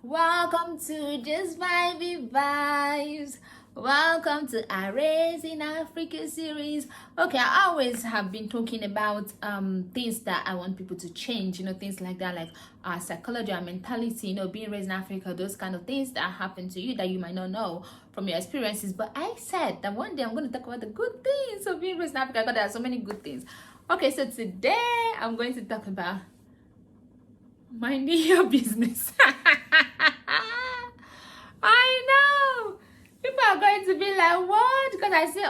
Welcome to Just Vibey Vibes. Welcome to our Race in Africa series. Okay, I always have been talking about things that I want people to change, things like that, like our psychology, our mentality, being raised in Africa, those kind of things that happen to you that you might not know from your experiences. But I said that one day I'm going to talk about the good things of being raised in Africa, because there are so many good things. Okay, so today I'm going to talk about minding your business. I know people are going to be like, what? Because I see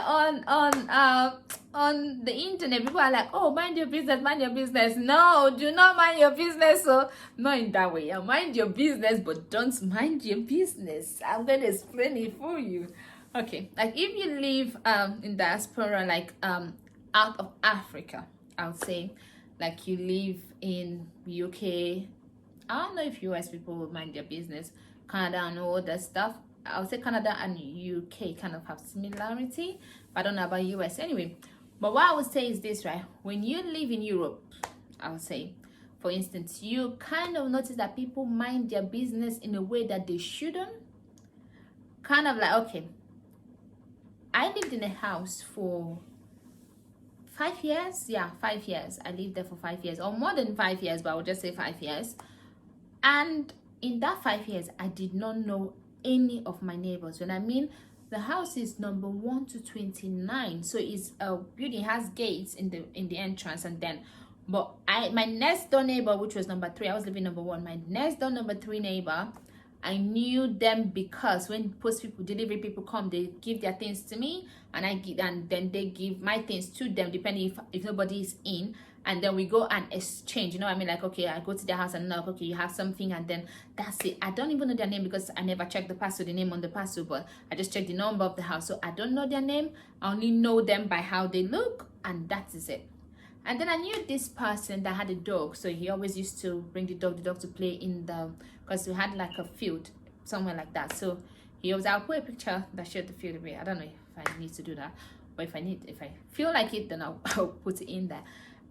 on the internet, people are like, oh, mind your business, mind your business. No, do not mind your business. So not in that way. Mind your business, but don't mind your business. I'm going to explain it for you. Okay, like if you live in diaspora, like out of Africa, I would say, like you live in UK. I don't know if US people would mind their business, Canada and all that stuff. I would say Canada and UK kind of have similarity, but I don't know about US anyway. But what I would say is this, right? When you live in Europe, I would say, for instance, you kind of notice that people mind their business in a way that they shouldn't. Kind of like, okay, I lived in a house for 5 years. Yeah, 5 years. I lived there for 5 years, or more than 5 years, but I would just say 5 years. And in that 5 years, I did not know any of my neighbors. When I mean, the house is number 1 to 29, so it's a building, has gates in the entrance, and then, but my next door neighbor, which was number 3, I was living number 1. My next door number 3 neighbor, I knew them because when delivery people come, they give their things to me, and then they give my things to them, depending if nobody is in. And then we go and exchange, you know what I mean? Like, okay, I go to their house and knock, okay, you have something, and then that's it. I don't even know their name because I never checked the name on the parcel, but I just checked the number of the house. So I don't know their name. I only know them by how they look, and that is it. And then I knew this person that had a dog. So he always used to bring the dog to play because we had like a field somewhere like that. So I'll put a picture that showed the field away. I don't know if I need to do that, but if I feel like it, then I'll put it in there.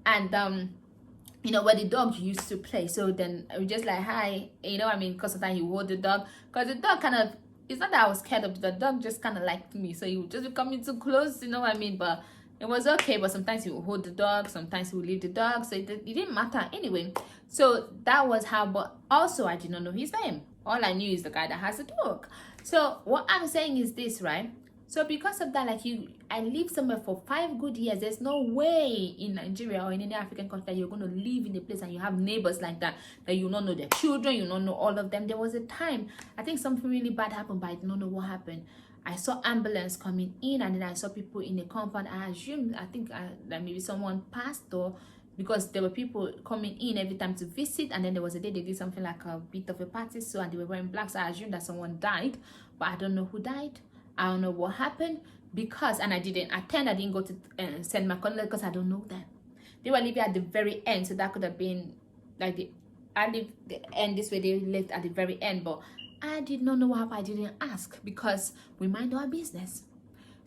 And where the dog used to play. So then we just like, hi, because sometimes he hold the dog, because the dog kind of, it's not that I was scared of the dog, just kind of liked me, so he would just be coming too close, you know what I mean? But it was okay. But sometimes he would hold the dog, sometimes he would leave the dog, so it didn't matter anyway. So that was how. But also I did not know his name. All I knew is the guy that has a dog. So what I'm saying is this, right? So because of that, I lived somewhere for 5 good years. There's no way in Nigeria or in any African country that you're going to live in a place and you have neighbors like that you don't know their children, you don't know all of them. There was a time, I think something really bad happened, but I don't know what happened. I saw ambulance coming in, and then I saw people in the compound. I think that maybe someone passed, or because there were people coming in every time to visit, and then there was a day they did something like a bit of a party, so, and they were wearing black, so I assumed that someone died, but I don't know who died. I don't know what happened, and I didn't attend. I didn't go to send my condolences because I don't know them. They were living at the very end, so that could have been like I lived the end this way. They lived at the very end, but I did not know what happened. I didn't ask because we mind our business.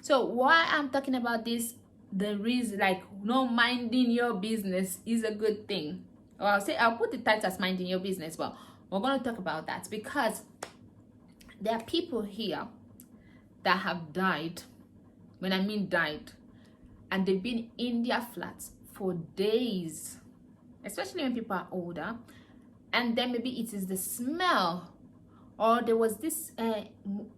So why I'm talking about this, the reason, like, no minding your business is a good thing. Or I'll put the title as minding your business, but we're going to talk about that because there are people here that have died. When I mean died, and they've been in their flats for days, especially when people are older, and then maybe it is the smell, or there was this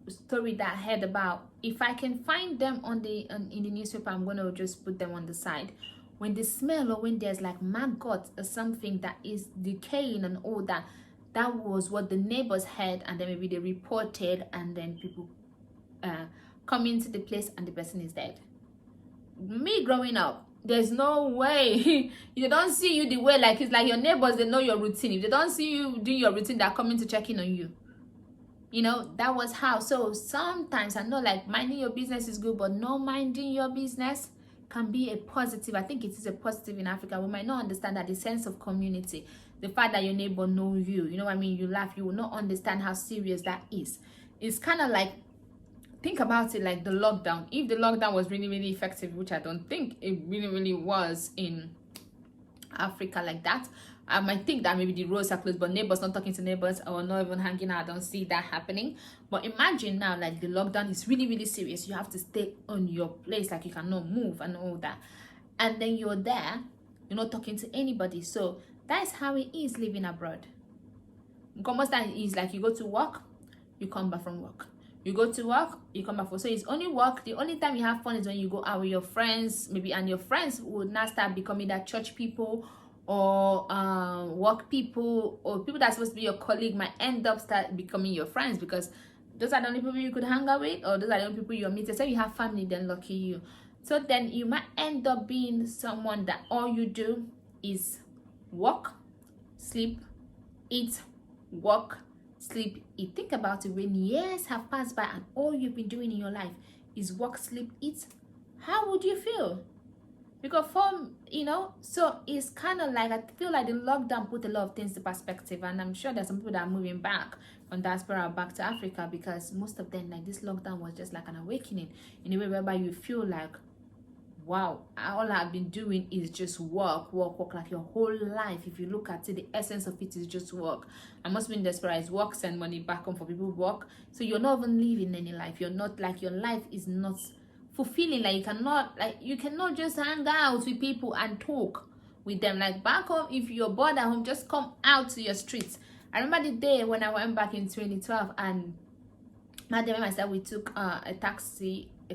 story that I heard about. If I can find them in the newspaper, I'm gonna just put them on the side. When the smell, or when there's like maggot or something that is decaying and all that, that was what the neighbors heard, and then maybe they reported, and then people come into the place and the person is dead. Me growing up, there's no way they don't see you the way, like, it's like your neighbors, they know your routine. If they don't see you doing your routine, they're coming to check in on you. That was how. So sometimes I know, like, minding your business is good, but not minding your business can be a positive. I think it is a positive in Africa. We might not understand that the sense of community, the fact that your neighbor knows you, you know what I mean, you laugh, you will not understand how serious that is. It's kind of like, think about it like the lockdown. If the lockdown was really, really effective, which I don't think it really, really was in Africa like that, I might think that maybe the roads are closed, but neighbors not talking to neighbors or not even hanging out. I don't see that happening. But imagine now, like the lockdown is really, really serious. You have to stay on your place, like you cannot move and all that. And then you're there, you're not talking to anybody. So that's how it is living abroad. Most time is like you go to work, you come back from work. You go to work, you come back from. So it's only work. The only time you have fun is when you go out with your friends, maybe, and your friends would now start becoming that church people or work people, or people that's supposed to be your colleague might end up start becoming your friends, because those are the only people you could hang out with, or those are the only people you're meeting. Say you have family, then lucky you. So then you might end up being someone that all you do is work, sleep, eat, work, sleep, eat. Think about it. When years have passed by and all you've been doing in your life is work, sleep, eat, how would you feel? Because so it's kind of like, I feel like the lockdown put a lot of things to perspective, and I'm sure there's some people that are moving back from diaspora back to Africa, because most of them, like, this lockdown was just like an awakening in a way whereby you feel like, wow, all I've been doing is just work, like your whole life. If you look at it, the essence of it is just work. And most people desperate work, send money back home for people who work. So you're not even living any life. You're not, like, your life is not fulfilling. Like you cannot just hang out with people and talk with them. Like back home, if you're bored at home, just come out to your streets. I remember the day when I went back in 2012, and Madam and myself, we took a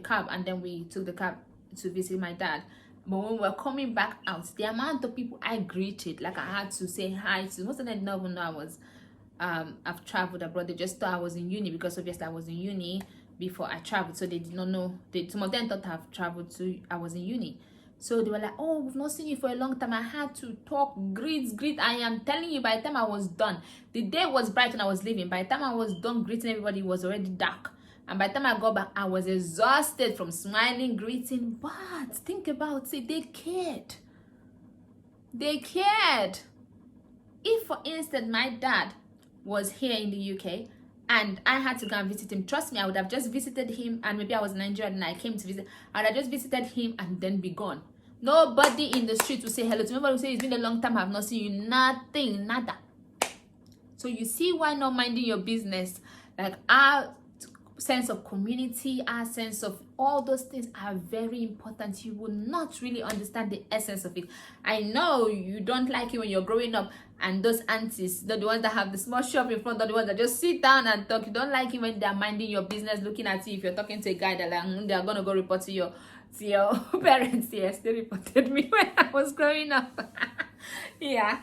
cab, and then we took the cab to visit my dad. But when we were coming back out, the amount of people I greeted, like I had to say hi to, most of them didn't even know I was I've traveled abroad. They just thought I was in uni, because obviously I was in uni before I traveled, so they did not know. Some of them thought I've traveled to, I was in uni. So they were like, oh, we've not seen you for a long time. I had to talk, greet. I am telling you, by the time I was done, the day was bright when I was leaving. By the time I was done greeting everybody, it was already dark. And by the time I got back, I was exhausted from smiling, greeting. But think about it, they cared. They cared. If, for instance, my dad was here in the UK and I had to go and visit him, trust me, I would have just visited him, and maybe I was in Nigeria and I came to visit. I would have just visited him and then be gone. Nobody in the street would say hello to me. Nobody would say, it's been a long time, I have not seen you. Nothing, nada. So you see why not minding your business, like our sense of community, our sense of all those things are very important. You will not really understand the essence of it. I know you don't like it when you're growing up, and those aunties, they're the ones that have the small shop in front, they're the ones that just sit down and talk. You don't like it when they're minding your business, looking at you. If you're talking to a guy, they're like, they're gonna go report to your parents. Yes, they reported me when I was growing up. Yeah.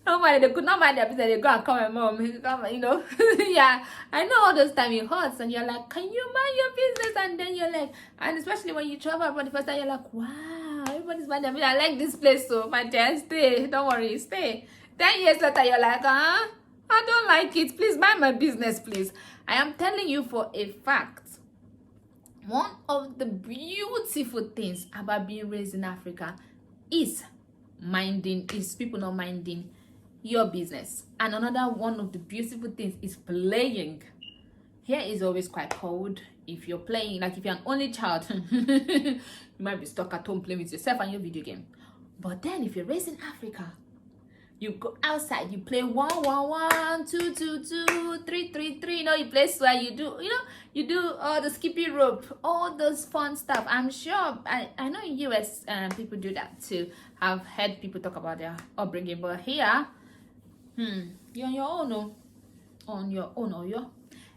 Nobody, they could not mind their business. They go and call my mom, yeah, I know all those time it hurts, and you're like, can you mind your business? And then you're like, and especially when you travel abroad the first time, you're like, wow, everybody's minding their business. I like this place, so my dear, stay, don't worry, stay. 10 years later, you're like, I don't like it, please mind my business, please. I am telling you for a fact, one of the beautiful things about being raised in Africa is people not minding your business. And another one of the beautiful things is playing. Here is always quite cold. If you're playing, like if you're an only child, you might be stuck at home playing with yourself and your video game. But then if you're raised in Africa, you go outside, you play 1, 1, 1, 2, 2, 2, 3, 3, 3. You play where you do all the skippy rope, all those fun stuff. I'm sure I know in US people do that too. I've heard people talk about their upbringing, but here, you're on your own,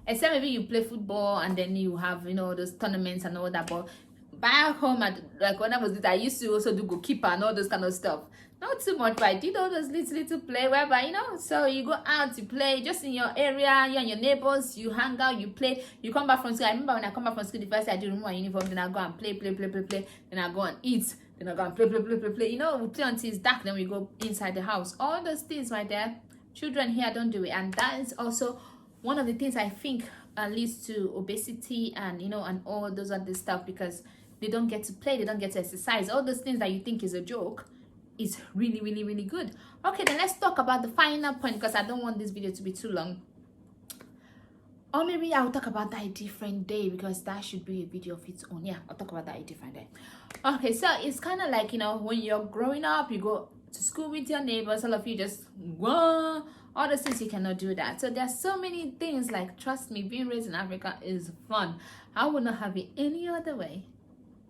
except maybe you play football and then you have those tournaments and all that. But back home, like when I was little, I used to also do goalkeeper and all those kind of stuff. Not too much, but I did all those little play whereby so you go out to play just in your area, you and your neighbors, you hang out, you play, you come back from school. I remember when I come back from school, the first day I do remove my uniform, then I go and play, then I go and eat, then I go and play. We play until it's dark, then we go inside the house. All those things right there, children here don't do it, and that is also one of the things I think leads to obesity and and all those other stuff, because they don't get to play, they don't get to exercise. All those things that you think is a joke is really, really, really good. Okay, then let's talk about the final point, because I don't want this video to be too long. Or maybe I'll talk about that a different day, because that should be a video of its own. Yeah, I'll talk about that a different day. Okay, so it's kind of like when you're growing up, you go to school with your neighbors. All of you just go. All the things you cannot do that. So there's so many things, like, trust me, being raised in Africa is fun. I would not have it any other way.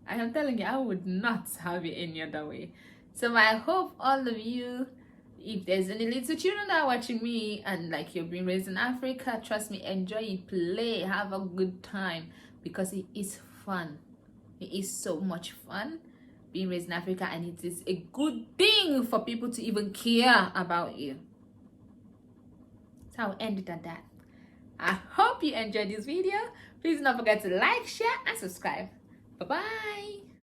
I am telling you, I would not have it any other way. So I hope all of you, if there's any little children that are watching me and like you're being raised in Africa, trust me, enjoy it, play, have a good time, because it is fun. It is so much fun being raised in Africa, and it is a good thing for people to even care about you. So I'll end it at that. I hope you enjoyed this video. Please don't forget to like, share, and subscribe. Bye-bye.